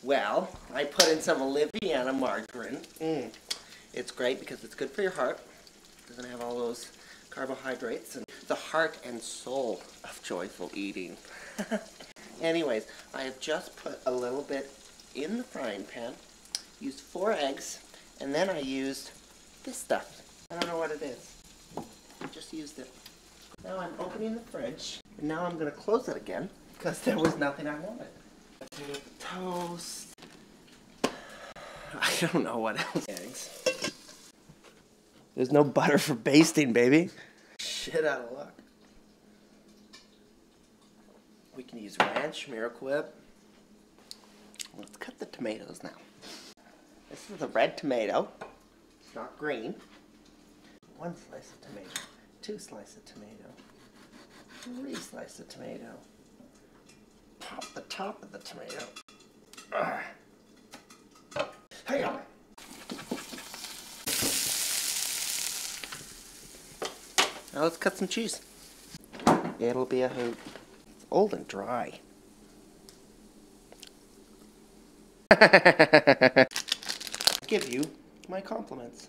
Well, I put in some Oliviana margarine. It's great because it's good for your heart. It doesn't have all those carbohydrates. And the heart and soul of joyful eating. Anyways, I have just put a little bit in the frying pan. Used 4 eggs. And then I used this stuff. I don't know what it is. I just used it. Now I'm opening the fridge. And now I'm going to close it again because there was nothing I wanted. Toast. I don't know what else. Eggs. There's no butter for basting, baby. Shit out of luck. We can use ranch, Miracle Whip. Let's cut the tomatoes now. This is a red tomato. It's not green. 1 slice of tomato. 2 slices of tomato. 3 slices of tomato. Pop the top of the tomato. Hang on. Now let's cut some cheese. It'll be a hoot. It's old and dry. Give you my compliments.